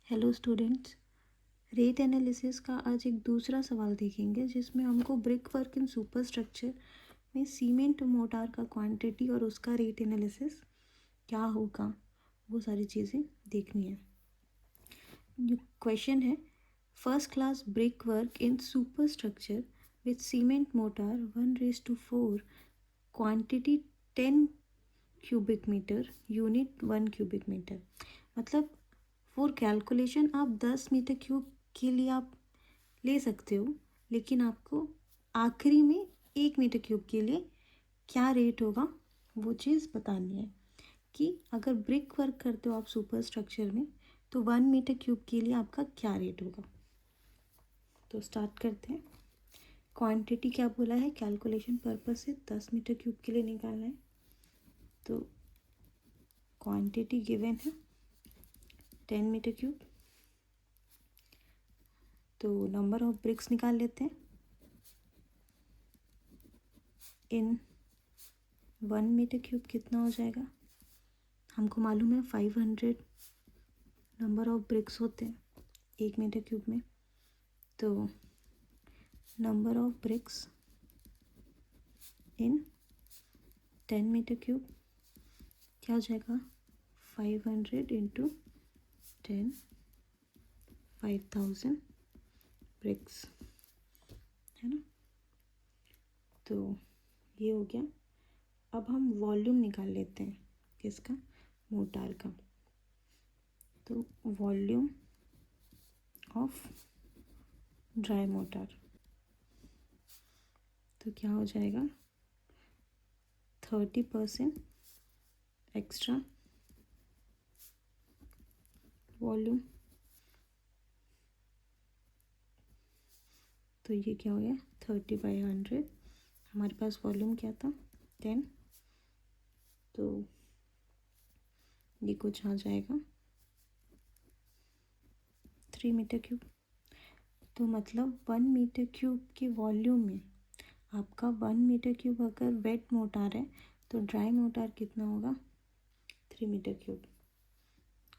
Hello students, rate analysis का आज एक दूसरा सवाल देखेंगे जिसमें हमको brick work in super structure में सीमेंट मोटार का क्वांटिटी और उसका रेट एनालिसिस क्या होगा वो सारी चीज़ें देखनी है। जो क्वेश्चन है, first class brickwork in superstructure with cement mortar 1:4, quantity 10 cubic metre, unit 1 cubic metre. मतलब फॉर कैलकुलेशन आप 10 मीटर क्यूब के लिए आप ले सकते हो, लेकिन आपको आखिरी में 1 मीटर क्यूब के लिए क्या रेट होगा वो चीज़ बतानी है कि अगर ब्रिक वर्क करते हो आप सुपर स्ट्रक्चर में तो 1 मीटर क्यूब के लिए आपका क्या रेट होगा। तो स्टार्ट करते हैं। क्वांटिटी क्या बोला है, कैलकुलेशन पर्पस से 10 मीटर क्यूब के लिए निकालना है। तो क्वांटिटी गिवन है 10 मीटर क्यूब। तो नंबर ऑफ ब्रिक्स निकाल लेते हैं। इन 1 मीटर क्यूब कितना हो जाएगा, हमको मालूम है 500 नंबर ऑफ ब्रिक्स होते हैं 1 मीटर क्यूब में। तो number of bricks in 10 metre cube क्या हो जाएगा, 500 इंटू 10, 5000 ब्रिक्स, है ना। तो ये हो गया। अब हम वॉल्यूम निकाल लेते हैं, किसका, मोटार का। तो वॉल्यूम ऑफ ड्राई मोटार तो क्या हो जाएगा, 30% एक्स्ट्रा वॉल्यूम। तो ये क्या हो गया, 30/100। हमारे पास वॉल्यूम क्या था, 10। तो ये कुछ आ जाएगा 3 मीटर क्यूब। तो मतलब 1 मीटर क्यूब के वॉल्यूम में आपका 1 मीटर क्यूब अगर वेट मोटार है तो ड्राई मोटार कितना होगा, 3 metre cube.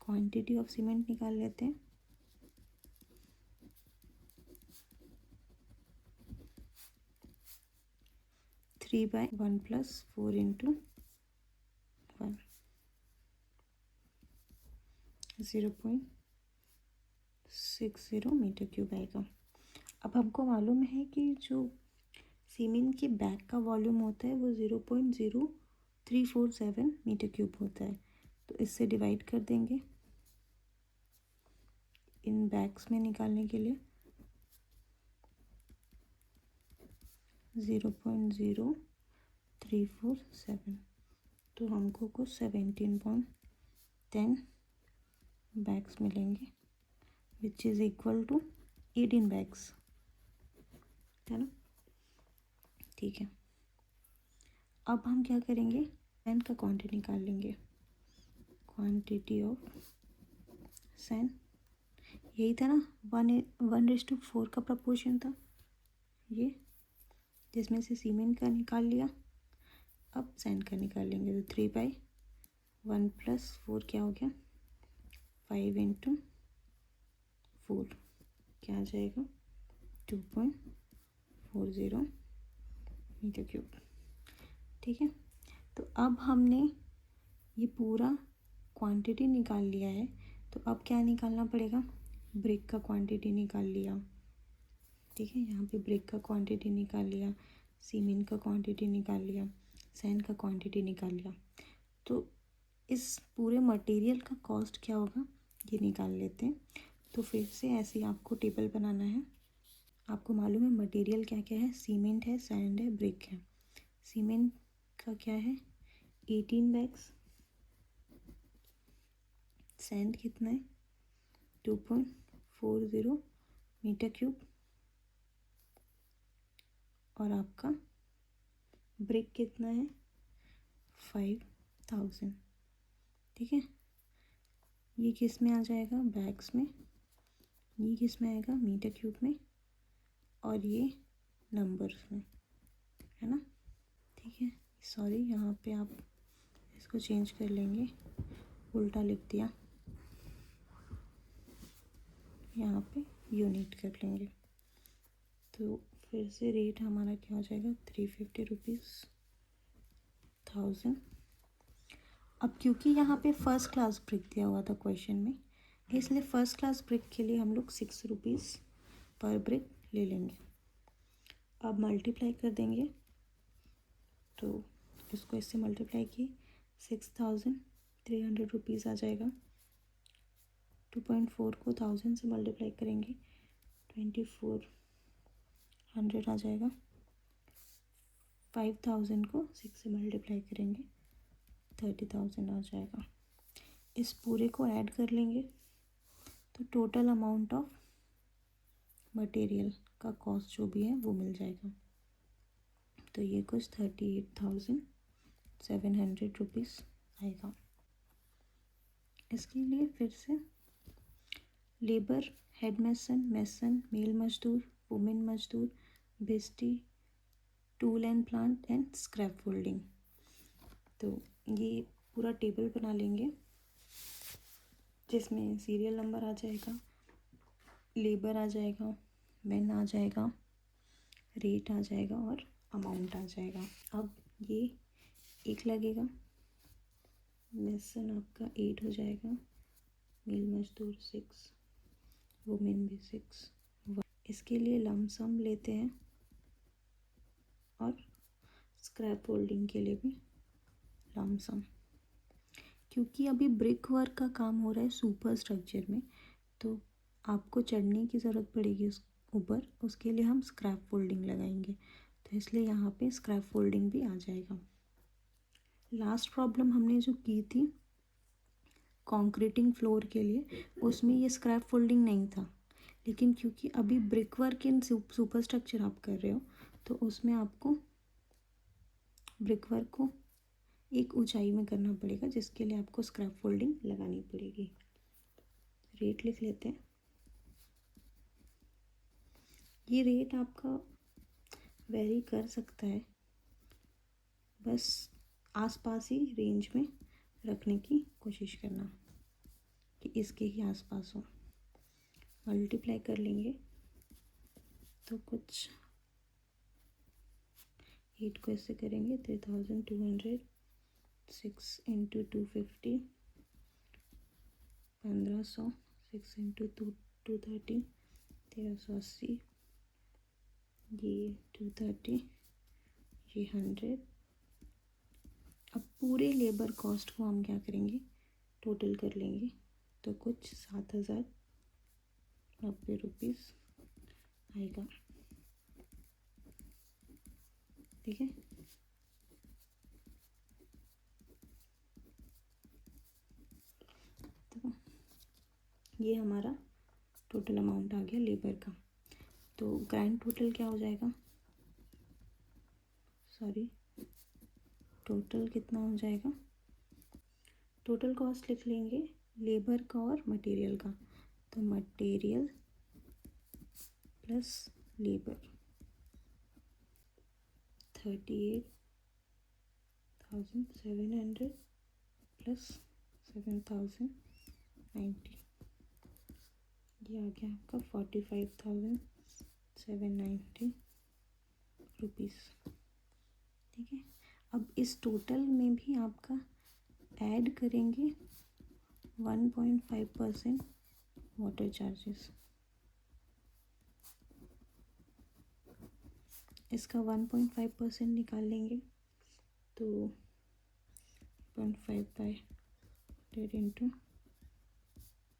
Quantity of cement निकाल लेते हैं। Three by 1+4 into 1, 0.60 metre cube आएगा। अब हमको मालूम है कि जो सीमेंट के बैग का वॉल्यूम होता है वो 0.0347 मीटर क्यूब होता है। तो इससे डिवाइड कर देंगे इन बैग्स में निकालने के लिए। 0.0347, तो हमको कुछ 17.10 बैग्स मिलेंगे, which is equal to 18 bags, है ना। ठीक है, अब हम क्या करेंगे, सैंड का क्वांटिटी निकाल लेंगे। क्वांटिटी ऑफ सैंड यही था ना, 1:4 का प्रपोर्शन था ये, जिसमें से सीमेंट का निकाल लिया। अब सैंड का निकाल लेंगे। तो 3/1+4 क्या हो गया, 5 इंटू 4 क्या आ जाएगा, 2.40 मीटर क्यूब। ठीक है, तो अब हमने ये पूरा क्वांटिटी निकाल लिया है। तो अब क्या निकालना पड़ेगा, ब्रिक का क्वांटिटी निकाल लिया। ठीक है, यहाँ पे ब्रिक का क्वांटिटी निकाल लिया, सीमेंट का क्वांटिटी निकाल लिया, सैंड का क्वांटिटी निकाल लिया। तो इस पूरे मटेरियल का कॉस्ट क्या होगा ये निकाल लेते हैं। तो फिर से ऐसे ही आपको टेबल बनाना है। आपको मालूम है मटेरियल क्या क्या है, सीमेंट है, सैंड है, ब्रिक है। सीमेंट का क्या है, 18 बैग्स। सैंड कितना है, 2.40 मीटर क्यूब। और आपका ब्रिक कितना है, 5000। ठीक है, ये किस में आ जाएगा, बैग्स में। ये किस में आएगा, मीटर क्यूब में। और ये नंबर्स में, है ना। ठीक है, सॉरी यहाँ पे आप इसको चेंज कर लेंगे, उल्टा लिख दिया। यहाँ पे यूनिट कर लेंगे। तो फिर से रेट हमारा क्या हो जाएगा, 350 रुपीज़ 1000। अब क्योंकि यहाँ पे फर्स्ट क्लास ब्रिक दिया हुआ था क्वेश्चन में, इसलिए फर्स्ट क्लास ब्रिक के लिए हम लोग 6 रुपीज़ पर ब्रिक ले लेंगे। अब मल्टीप्लाई कर देंगे, तो इसको इससे मल्टीप्लाई किए 6300 रुपीज़ आ जाएगा। 2.4 को 1000 से मल्टीप्लाई करेंगे 2400 आ जाएगा। 5000 को 6 से मल्टीप्लाई करेंगे 30,000 आ जाएगा। इस पूरे को ऐड कर लेंगे तो टोटल अमाउंट ऑफ मटेरियल का कॉस्ट जो भी है वो मिल जाएगा। तो ये कुछ 38,700 रुपीज़ आएगा। इसके लिए फिर से लेबर, हेड मेसन, मेल मजदूर, वुमेन मजदूर, बिस्टी, tool and plant and scaffolding, तो ये पूरा टेबल बना लेंगे जिसमें सीरियल नंबर आ जाएगा, लेबर आ जाएगा, मैन आ जाएगा, रेट आ जाएगा और अमाउंट आ जाएगा। अब ये एक लगेगा, मेसन आपका 8 हो जाएगा, मेल मजदूर 6, वुमेन भी 6। इसके लिए लमसम लेते हैं और स्क्रैप फोल्डिंग के लिए भी लमसम। क्योंकि अभी ब्रिक वर्क का काम हो रहा है सुपर स्ट्रक्चर में, तो आपको चढ़ने की ज़रूरत पड़ेगी उस ऊपर, उसके लिए हम स्क्रैप फोल्डिंग लगाएंगे, तो इसलिए यहाँ पे स्क्रैप फोल्डिंग भी आ जाएगा। लास्ट प्रॉब्लम हमने जो की थी कंक्रीटिंग फ्लोर के लिए, उसमें ये स्क्रैप फोल्डिंग नहीं था, लेकिन क्योंकि अभी brick work in super structure आप कर रहे हो, तो उसमें आपको ब्रिक वर्क को एक ऊंचाई में करना पड़ेगा, जिसके लिए आपको स्क्रैप फोल्डिंग लगानी पड़ेगी। रेट लिख लेते हैं। ये रेट आपका वेरी कर सकता है, बस आसपास ही रेंज में रखने की कोशिश करना कि इसके ही आसपास हो। मल्टीप्लाई कर लेंगे तो कुछ 8 को ऐसे करेंगे 3200, 6 इंटू 250, 1500, 6 इंटू 230, 1380, ये 230, ये 100। अब पूरे लेबर कॉस्ट को हम क्या करेंगे, टोटल कर लेंगे, तो कुछ 7090 रुपीज़ आएगा। ठीक है, तो ये हमारा टोटल अमाउंट आ गया लेबर का। तो ग्रैंड टोटल क्या हो जाएगा, सॉरी टोटल कितना हो जाएगा, टोटल कॉस्ट लिख लेंगे लेबर का और मटेरियल का, तो मटेरियल प्लस लेबर 38,700 प्लस 7,090, ये आ गया आपका 45,790 रुपीज़। ठीक है, अब इस टोटल में भी आपका ऐड करेंगे 1.5% वाटर चार्जेस। इसका 1.5% निकाल लेंगे तो 0.5 बाई 100 इंटू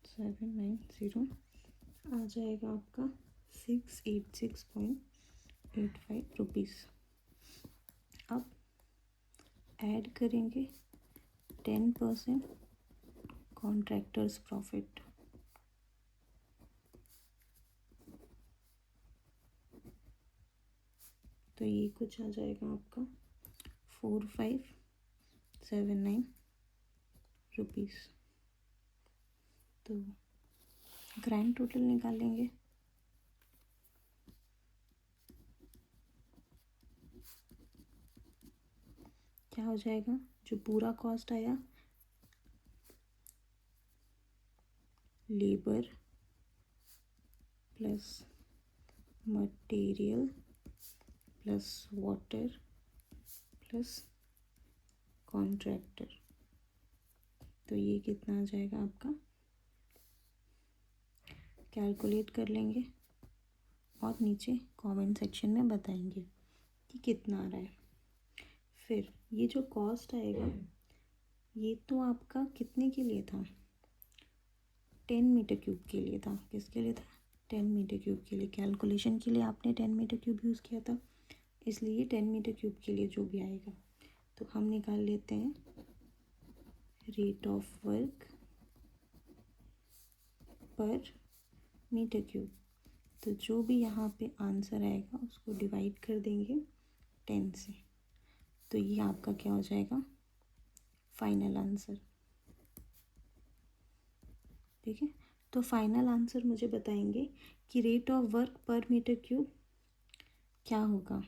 790 आ जाएगा आपका 686.85 रुपीज़। अब ऐड करेंगे 10% कॉन्ट्रैक्टर्स प्रॉफिट, तो ये कुछ आ जाएगा आपका 4579 रुपीज़। तो ग्रैंड टोटल निकालेंगे, क्या हो जाएगा, जो पूरा कॉस्ट आया labour plus material plus water plus contractor. तो ये कितना आ जाएगा आपका, कैलकुलेट कर लेंगे और नीचे कमेंट सेक्शन में बताएंगे कि कितना आ रहा है। फिर ये जो कॉस्ट आएगा ये तो आपका कितने के लिए था, 10 मीटर क्यूब के लिए था। किसके लिए था, 10 मीटर क्यूब के लिए। कैलकुलेशन के लिए आपने 10 मीटर क्यूब यूज़ किया था, इसलिए 10 मीटर क्यूब के लिए जो भी आएगा तो हम निकाल लेते हैं रेट ऑफ वर्क पर मीटर क्यूब। तो जो भी यहाँ पे आंसर आएगा उसको डिवाइड कर देंगे 10 से, तो ये आपका क्या हो जाएगा, फाइनल आंसर। ठीक है, तो फाइनल आंसर मुझे बताएंगे कि रेट ऑफ वर्क पर मीटर क्यूब क्या होगा।